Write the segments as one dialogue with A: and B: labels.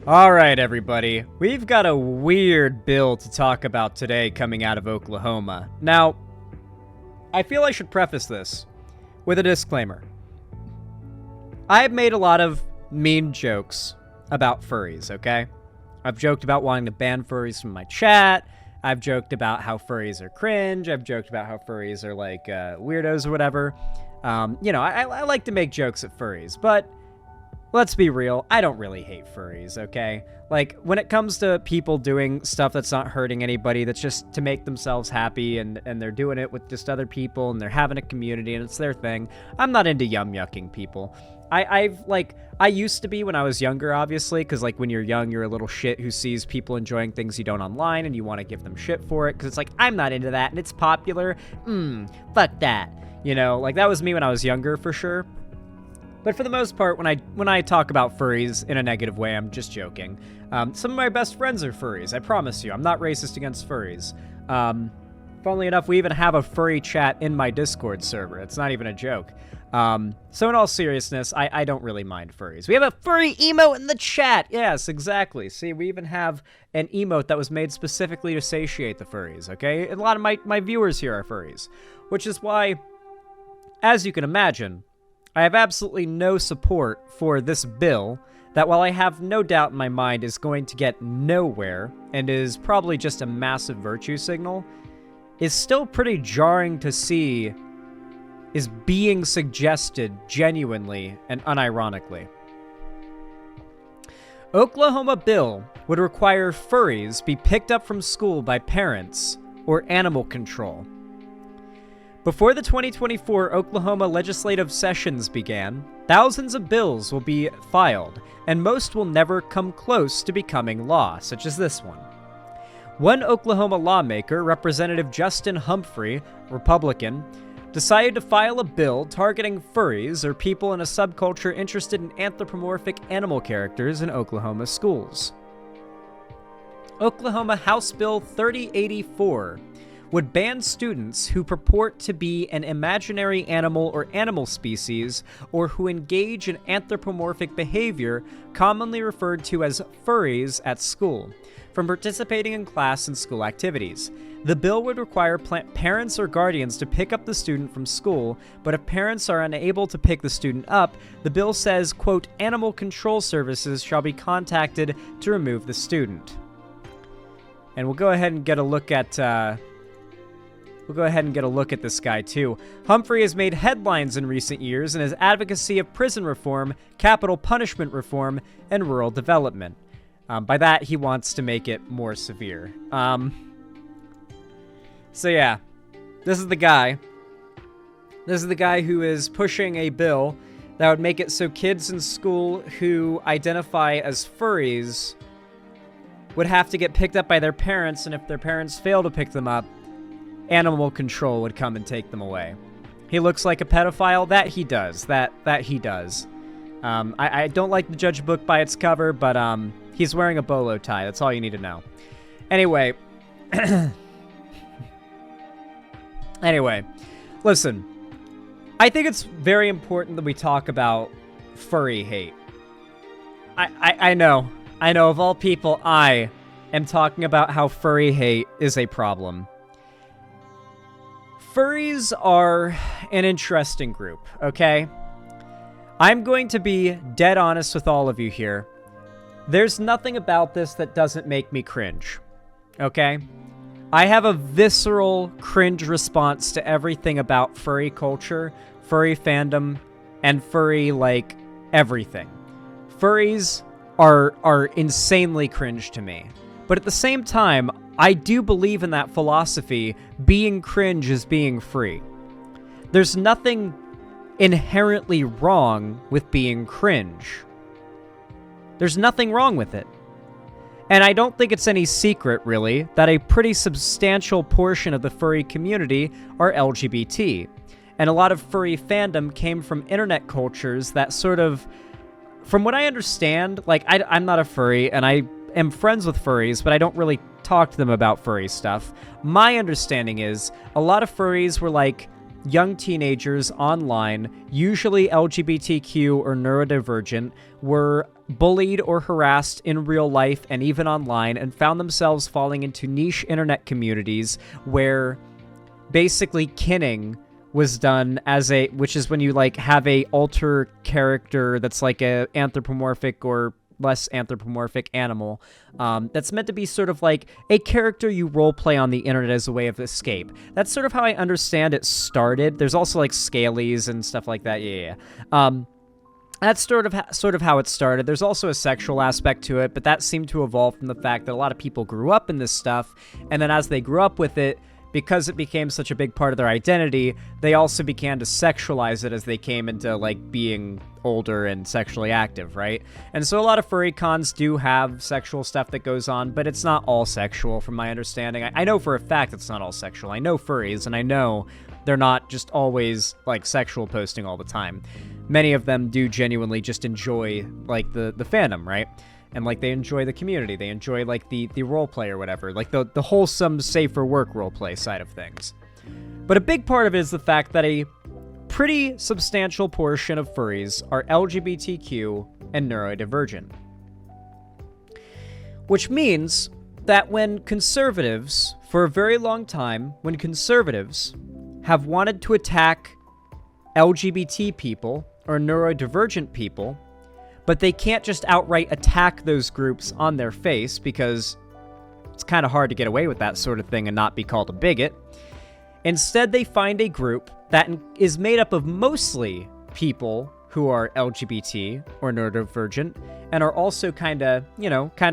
A: All right, everybody. We've got a weird bill to talk about today coming out of Oklahoma. Now, I feel I should preface this with a disclaimer. I've made a lot of mean jokes about furries, okay? I've joked about wanting to ban furries from my chat. I've joked about how furries are cringe. I've joked about how furries are like weirdos or whatever. I like to make jokes at furries, but let's be real, I don't really hate furries, okay? Like, when it comes to people doing stuff that's not hurting anybody, that's just to make themselves happy, and they're doing it with just other people, and they're having a community, and it's their thing, I'm not into yum-yucking people. I used to be when I was younger, obviously, because, like, when you're young, you're a little shit who sees people enjoying things you don't online, and you want to give them shit for it, because it's like, I'm not into that, and it's popular, fuck that. You know, like, that was me when I was younger, for sure. But for the most part, when I talk about furries in a negative way, I'm just joking. Some of my best friends are furries, I promise you. I'm not racist against furries. Funnily enough, we even have a furry chat in my Discord server. It's not even a joke. So in all seriousness, I don't really mind furries. We have a furry emote in the chat! Yes, exactly. See, we even have an emote that was made specifically to satiate the furries, okay? And a lot of my viewers here are furries. Which is why, as you can imagine, I have absolutely no support for this bill that, while I have no doubt in my mind is going to get nowhere and is probably just a massive virtue signal, is still pretty jarring to see is being suggested genuinely and unironically. Oklahoma bill would require furries be picked up from school by parents or animal control. Before the 2024 Oklahoma legislative sessions began, thousands of bills will be filed, and most will never come close to becoming law, such as this one. One Oklahoma lawmaker, Representative Justin Humphrey, Republican, decided to file a bill targeting furries, or people in a subculture interested in anthropomorphic animal characters, in Oklahoma schools. Oklahoma House Bill 3084 would ban students who purport to be an imaginary animal or animal species, or who engage in anthropomorphic behavior, commonly referred to as furries, at school, from participating in class and school activities. The bill would require parents or guardians to pick up the student from school, but if parents are unable to pick the student up, the bill says, quote, animal control services shall be contacted to remove the student. And we'll go ahead and get a look at this guy, too. Humphrey has made headlines in recent years in his advocacy of prison reform, capital punishment reform, and rural development. By that, he wants to make it more severe. So yeah, this is the guy. This is the guy who is pushing a bill that would make it so kids in school who identify as furries would have to get picked up by their parents, and if their parents fail to pick them up, animal control would come and take them away. He looks like a pedophile. That he does. That he does. I don't like to judge a book by its cover, but he's wearing a bolo tie. That's all you need to know. Anyway. Anyway, listen. I think it's very important that we talk about furry hate. I know. I know, of all people, I am talking about how furry hate is a problem. Furries are an interesting group, okay? I'm going to be dead honest with all of you here. There's nothing about this that doesn't make me cringe, okay? I have a visceral cringe response to everything about furry culture, furry fandom, and furry, like, everything. Furries are insanely cringe to me. But at the same time, I do believe in that philosophy, being cringe is being free. There's nothing inherently wrong with being cringe. There's nothing wrong with it. And I don't think it's any secret, really, that a pretty substantial portion of the furry community are LGBT. And a lot of furry fandom came from internet cultures that sort of, from what I understand, like, I'm not a furry, and I am friends with furries, but I don't really talk to them about furry stuff. My understanding is a lot of furries were like young teenagers online, usually LGBTQ or neurodivergent, were bullied or harassed in real life and even online, and found themselves falling into niche internet communities where basically kinning was done which is when you like have a alter character that's like a anthropomorphic or less anthropomorphic animal that's meant to be sort of like a character you roleplay on the internet as a way of escape. That's sort of how I understand it started. There's also like scalies and stuff like that. Yeah. That's sort of how it started. There's also a sexual aspect to it, but that seemed to evolve from the fact that a lot of people grew up in this stuff, and then as they grew up with it, because it became such a big part of their identity, they also began to sexualize it as they came into, like, being older and sexually active, right? And so a lot of furry cons do have sexual stuff that goes on, but it's not all sexual, from my understanding. I know for a fact it's not all sexual. I know furries, and I know they're not just always, like, sexual posting all the time. Many of them do genuinely just enjoy, like, the fandom, right? And, like, they enjoy the community. They enjoy, like, the roleplay or whatever. Like, the wholesome, safer work roleplay side of things. But a big part of it is the fact that a pretty substantial portion of furries are LGBTQ and neurodivergent. Which means that when conservatives, for a very long time, when conservatives have wanted to attack LGBT people or neurodivergent people, but they can't just outright attack those groups on their face because it's kind of hard to get away with that sort of thing and not be called a bigot. Instead, they find a group that is made up of mostly people who are LGBT or neurodivergent and are also kind of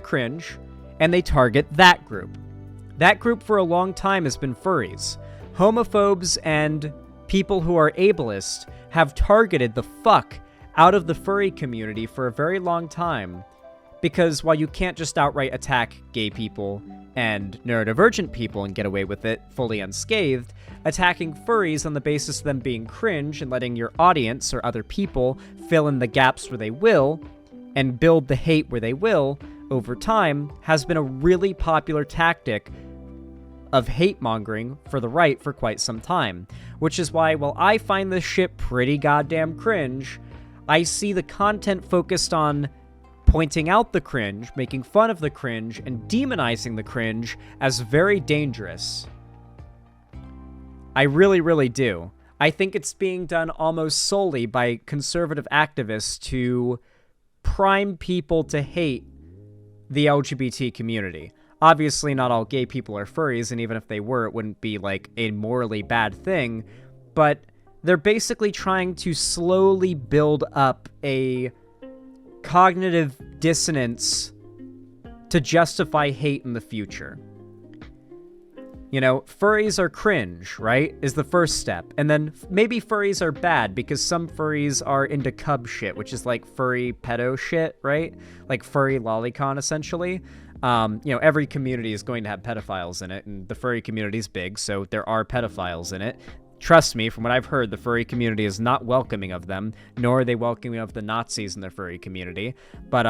A: cringe, and they target that group. That group for a long time has been furries. Homophobes and people who are ableist have targeted the fuck out of the furry community for a very long time, because while you can't just outright attack gay people and neurodivergent people and get away with it fully unscathed, attacking furries on the basis of them being cringe and letting your audience or other people fill in the gaps where they will and build the hate where they will over time has been a really popular tactic of hate-mongering for the right for quite some time. Which is why, while I find this shit pretty goddamn cringe, I see the content focused on pointing out the cringe, making fun of the cringe, and demonizing the cringe as very dangerous. I really, really do. I think it's being done almost solely by conservative activists to prime people to hate the LGBT community. Obviously, not all gay people are furries, and even if they were, it wouldn't be, like, a morally bad thing, but they're basically trying to slowly build up a cognitive dissonance to justify hate in the future. You know, furries are cringe, right? Is the first step. And then maybe furries are bad because some furries are into cub shit, which is like furry pedo shit, right? Like furry lolicon, essentially. Every community is going to have pedophiles in it, and the furry community is big, so there are pedophiles in it. Trust me, from what I've heard, the furry community is not welcoming of them, nor are they welcoming of the Nazis in their furry community. But,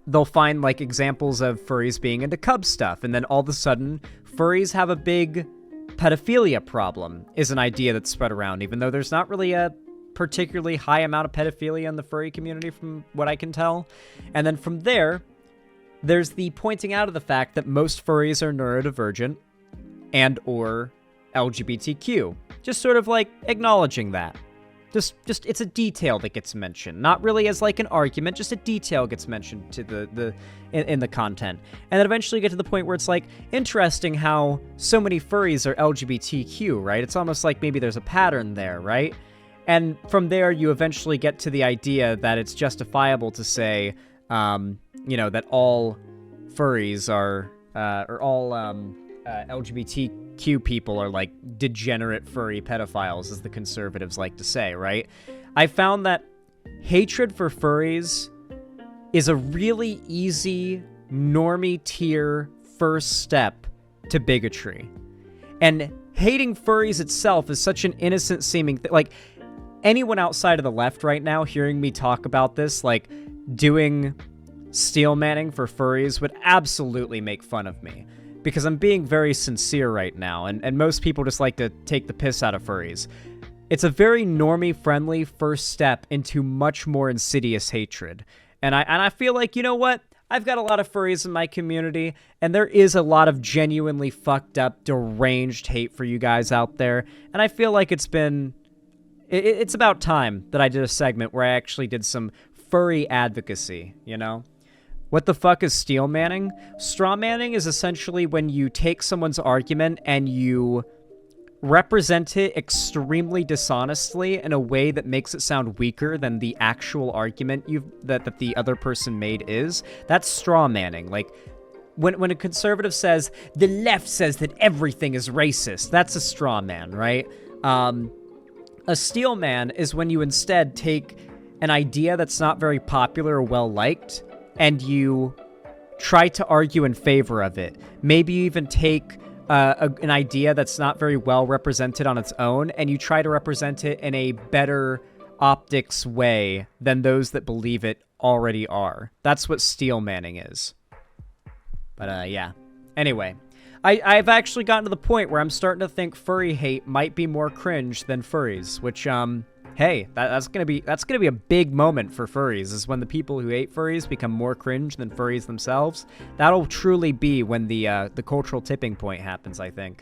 A: they'll find, examples of furries being into cub stuff, and then all of a sudden, furries have a big pedophilia problem, is an idea that's spread around, even though there's not really a particularly high amount of pedophilia in the furry community, from what I can tell. And then from there, there's the pointing out of the fact that most furries are neurodivergent and or LGBTQ. Just sort of acknowledging that. Just it's a detail that gets mentioned, not really as an argument, just a detail gets mentioned to in the content. And then eventually you get to the point where it's interesting how so many furries are LGBTQ, right? It's almost like maybe there's a pattern there, right? And from there you eventually get to the idea that it's justifiable to say that all furries are or all LGBTQ people are degenerate furry pedophiles, as the conservatives like to say, right? I found that hatred for furries is a really easy, normie tier first step to bigotry. And hating furries itself is such an innocent seeming thing. Anyone outside of the left right now hearing me talk about this, doing steel manning for furries would absolutely make fun of me. Because I'm being very sincere right now, and most people just like to take the piss out of furries. It's a very normie-friendly first step into much more insidious hatred. And I feel like, you know what? I've got a lot of furries in my community, and there is a lot of genuinely fucked up, deranged hate for you guys out there. And I feel like it's about time that I did a segment where I actually did some furry advocacy, you know? What the fuck is steel manning? Straw manning is essentially when you take someone's argument and you represent it extremely dishonestly in a way that makes it sound weaker than the actual argument that the other person made is. That's straw manning. Like, when a conservative says, the left says that everything is racist, that's a straw man, right? A steel man is when you instead take an idea that's not very popular or well-liked, and you try to argue in favor of it. Maybe you even take an idea that's not very well represented on its own, and you try to represent it in a better optics way than those that believe it already are. That's what steel manning is. But, yeah. Anyway, I've actually gotten to the point where I'm starting to think furry hate might be more cringe than furries, which, hey, that's gonna be a big moment for furries, is when the people who hate furries become more cringe than furries themselves. That'll truly be when the cultural tipping point happens, I think.